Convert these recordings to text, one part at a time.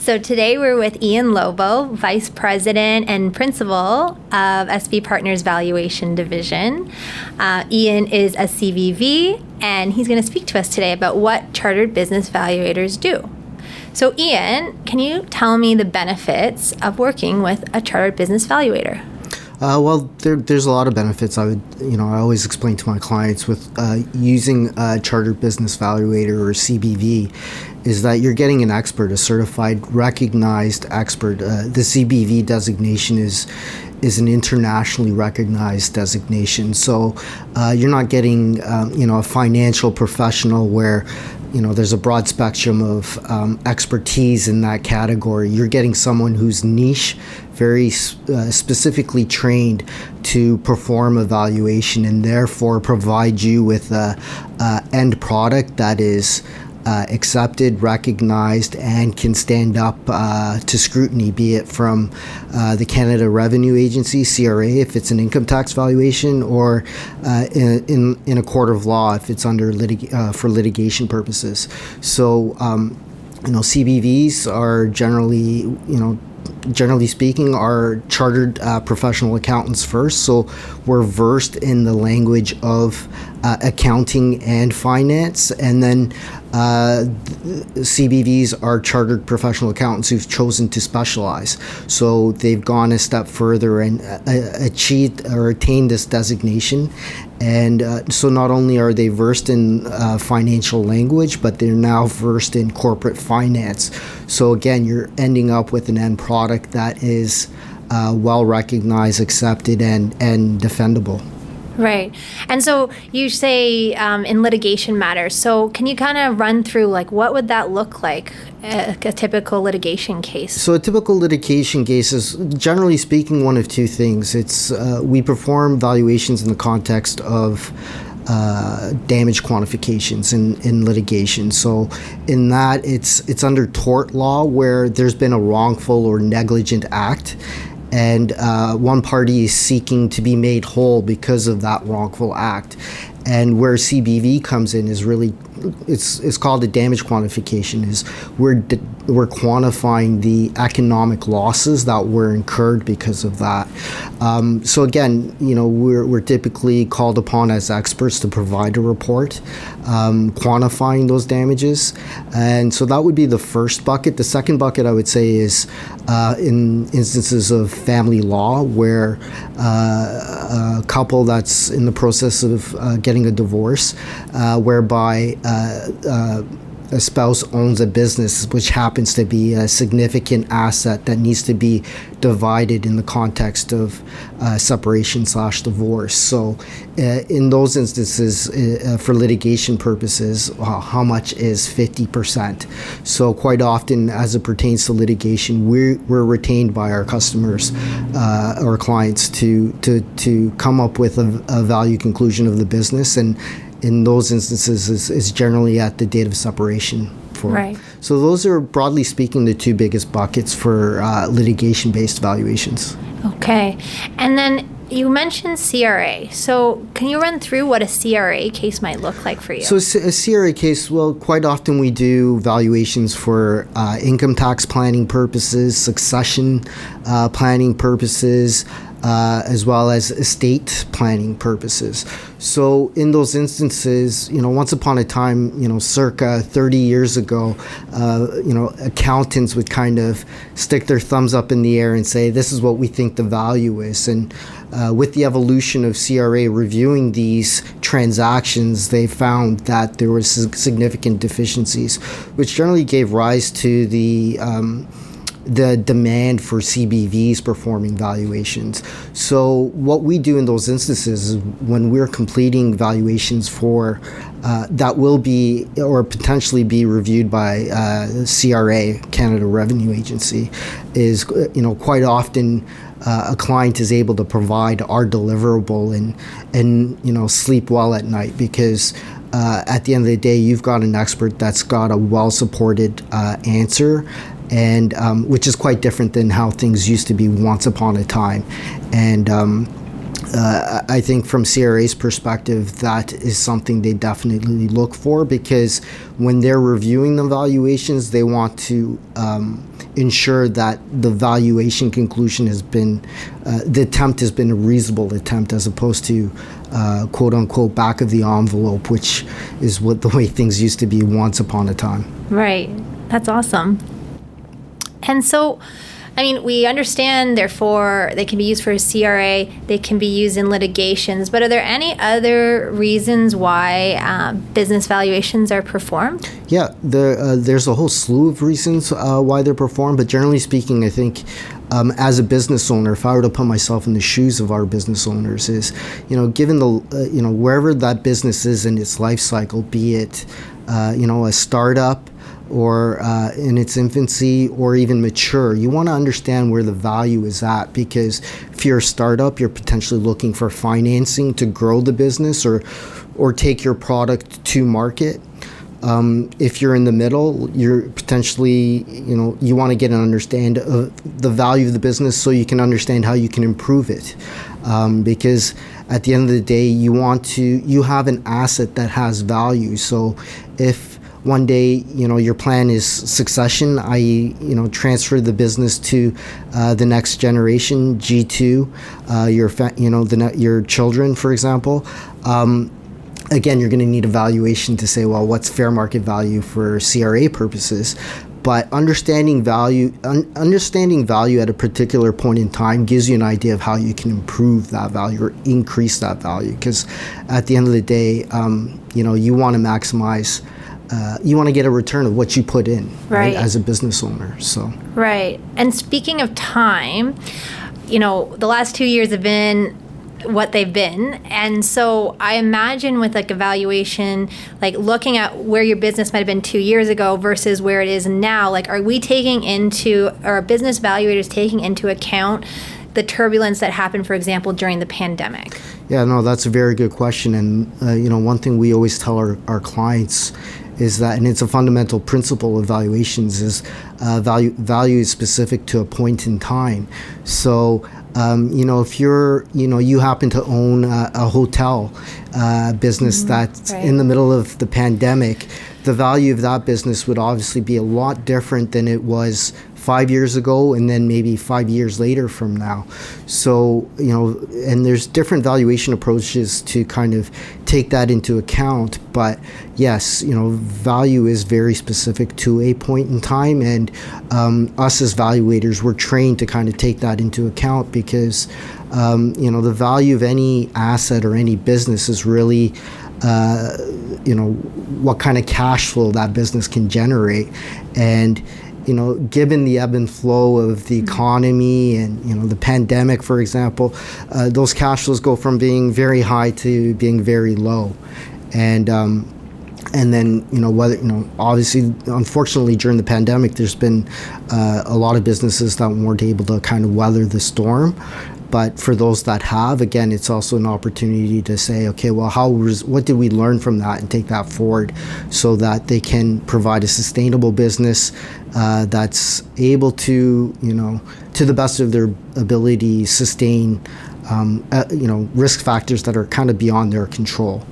So today we're with Ian Lobo, Vice President and Principal of SV Partners Valuation Division. Ian is a CVV, and he's going to speak to us today about what chartered business valuators do. So Ian, can you tell me the benefits of working with a chartered business valuator? There's a lot of benefits. I always explain to my clients with using a chartered business valuator or CBV is that you're getting an expert, a certified, recognized expert. The CBV designation is an internationally recognized designation. So you're not getting, a financial professional where there's a broad spectrum of expertise in that category. You're getting someone who's niche, very specifically trained to perform evaluation and therefore provide you with a end product that is accepted, recognized, and can stand up to scrutiny, be it from the Canada Revenue Agency, CRA, if it's an income tax valuation, or in a court of law if it's under for litigation purposes. So, CBVs are generally speaking, are chartered professional accountants first. So we're versed in the language of accounting and finance. And then CBVs are chartered professional accountants who've chosen to specialize. So they've gone a step further and achieved or attained this designation. And so not only are they versed in financial language, but they're now versed in corporate finance. So again, you're ending up with an end product that is well recognized, accepted, and defendable. Right. And so you say in litigation matters. So can you kind of run through what would that look like, a typical litigation case? So a typical litigation case is, generally speaking, one of two things. It's we perform valuations in the context of damage quantifications in litigation. So in that, it's under tort law where there's been a wrongful or negligent act, and one party is seeking to be made whole because of that wrongful act. And where CBV comes in is really, it's called a damage quantification, is we're quantifying the economic losses that were incurred because of that. So again, we're typically called upon as experts to provide a report quantifying those damages. And so that would be the first bucket. The second bucket, I would say, is in instances of family law where a couple that's in the process of getting a divorce, whereby a spouse owns a business which happens to be a significant asset that needs to be divided in the context of separation/divorce. So in those instances, for litigation purposes, how much is 50%? So quite often, as it pertains to litigation, we're retained by our customers or clients to come up with a value conclusion of the business, and in those instances is generally at the date of separation. Right. So those are, broadly speaking, the two biggest buckets for litigation-based valuations. Okay. And then you mentioned CRA. So can you run through what a CRA case might look like for you? So a CRA case, well, quite often we do valuations for income tax planning purposes, succession planning purposes, as well as estate planning purposes. So in those instances, once upon a time, circa 30 years ago, accountants would kind of stick their thumbs up in the air and say, this is what we think the value is. And with the evolution of CRA reviewing these transactions, they found that there were significant deficiencies, which generally gave rise to the demand for CBVs performing valuations. So what we do in those instances is when we're completing valuations for that will be or potentially be reviewed by CRA, Canada Revenue Agency, is quite often a client is able to provide our deliverable and sleep well at night, because at the end of the day, you've got an expert that's got a well-supported answer, and which is quite different than how things used to be once upon a time. And I think from CRA's perspective, that is something they definitely look for, because when they're reviewing the valuations, they want to ensure that the valuation conclusion has been, the attempt has been a reasonable attempt, as opposed to quote unquote back of the envelope, which is what the way things used to be once upon a time. Right. That's awesome. And so, I mean, we understand, therefore, they can be used for a CRA, they can be used in litigations, but are there any other reasons why business valuations are performed? Yeah, there's a whole slew of reasons why they're performed, but generally speaking, I think as a business owner, if I were to put myself in the shoes of our business owners, is, given the, wherever that business is in its life cycle, be it, a startup, or in its infancy, or even mature, you want to understand where the value is at, because if you're a startup, you're potentially looking for financing to grow the business or take your product to market. If you're in the middle, you're potentially, you want to get an understand of the value of the business so you can understand how you can improve it. Because at the end of the day, you have an asset that has value. So if one day, your plan is succession, i.e., transfer the business to the next generation, G2, your children, for example. Again, you're going to need a valuation to say, well, what's fair market value for CRA purposes? But understanding value at a particular point in time gives you an idea of how you can improve that value or increase that value. Because at the end of the day, you want to maximize. You want to get a return of what you put in, right, as a business owner. So right. And speaking of time, the last 2 years have been what they've been, and so I imagine with like evaluation, like looking at where your business might have been 2 years ago versus where it is now, like are business evaluators taking into account the turbulence that happened, for example, during the pandemic? Yeah, no, that's a very good question. And one thing we always tell our clients is that, and it's a fundamental principle of valuations, is value is specific to a point in time. So if you happen to own a hotel business that's right in the middle of the pandemic, the value of that business would obviously be a lot different than it was 5 years ago, and then maybe 5 years later from now. So, and there's different valuation approaches to kind of take that into account. But yes, value is very specific to a point in time, and us as valuators, we're trained to kind of take that into account, because, the value of any asset or any business is really what kind of cash flow that business can generate. And given the ebb and flow of the economy and, the pandemic, for example, those cash flows go from being very high to being very low. And then, obviously, unfortunately, during the pandemic, there's been a lot of businesses that weren't able to kind of weather the storm. But for those that have, again, it's also an opportunity to say, okay, well, what did we learn from that, and take that forward so that they can provide a sustainable business that's able to, to the best of their ability, sustain, risk factors that are kind of beyond their control,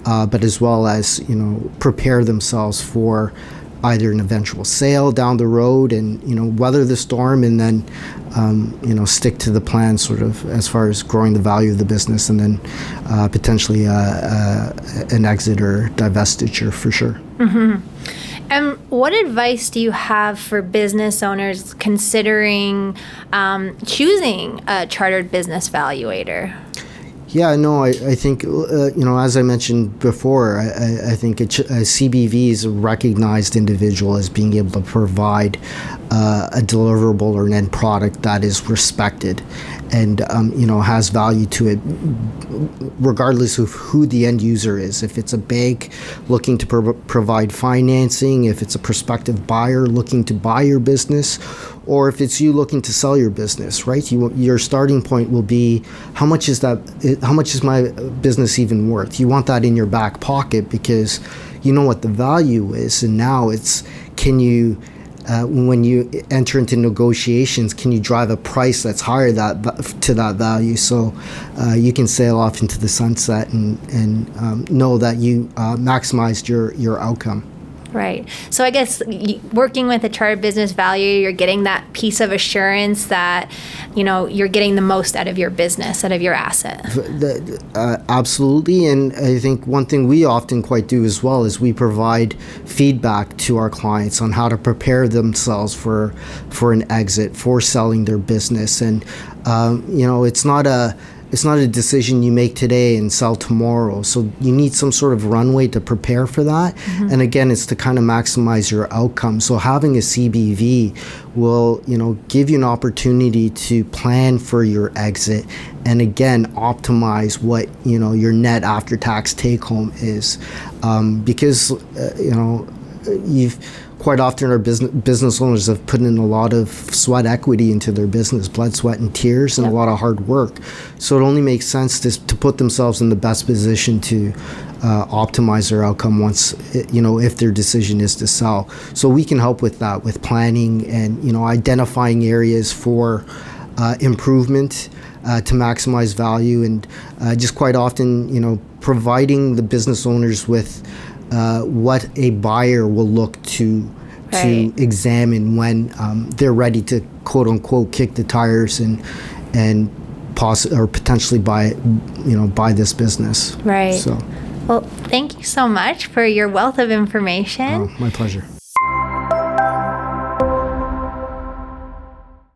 but as well as, prepare themselves for either an eventual sale down the road, and weather the storm, and then stick to the plan sort of as far as growing the value of the business, and then potentially an exit or divestiture for sure. Mm-hmm. And what advice do you have for business owners considering choosing a chartered business valuator? Yeah, no, I think, as I mentioned before, I think a CBV is a recognized individual as being able to provide a deliverable or an end product that is respected and, has value to it, regardless of who the end user is. If it's a bank looking to provide financing, if it's a prospective buyer looking to buy your business, or if it's you looking to sell your business, right? Your starting point will be, how much is my business even worth? You want that in your back pocket, because you know what the value is, and now it's, can you when you enter into negotiations, can you drive a price that's higher to that value, so you can sail off into the sunset and know that you maximized your outcome. Right. So I guess working with a chartered business value, you're getting that piece of assurance that, you're getting the most out of your business, out of your asset. Absolutely. And I think one thing we often quite do as well is we provide feedback to our clients on how to prepare themselves for an exit, for selling their business. And, it's not a decision you make today and sell tomorrow. So you need some sort of runway to prepare for that. Mm-hmm. And again, it's to kind of maximize your outcome. So having a CBV will, give you an opportunity to plan for your exit and again, optimize what, your net after tax take home is. Because, quite often our business owners have put in a lot of sweat equity into their business, blood, sweat, and tears, and a lot of hard work. So it only makes sense to put themselves in the best position to optimize their outcome once, if their decision is to sell. So we can help with that, with planning and, identifying areas for improvement to maximize value, and just quite often, providing the business owners with what a buyer will look to examine when they're ready to quote unquote kick the tires and potentially buy this business. Right. So, well, thank you so much for your wealth of information. Oh, my pleasure.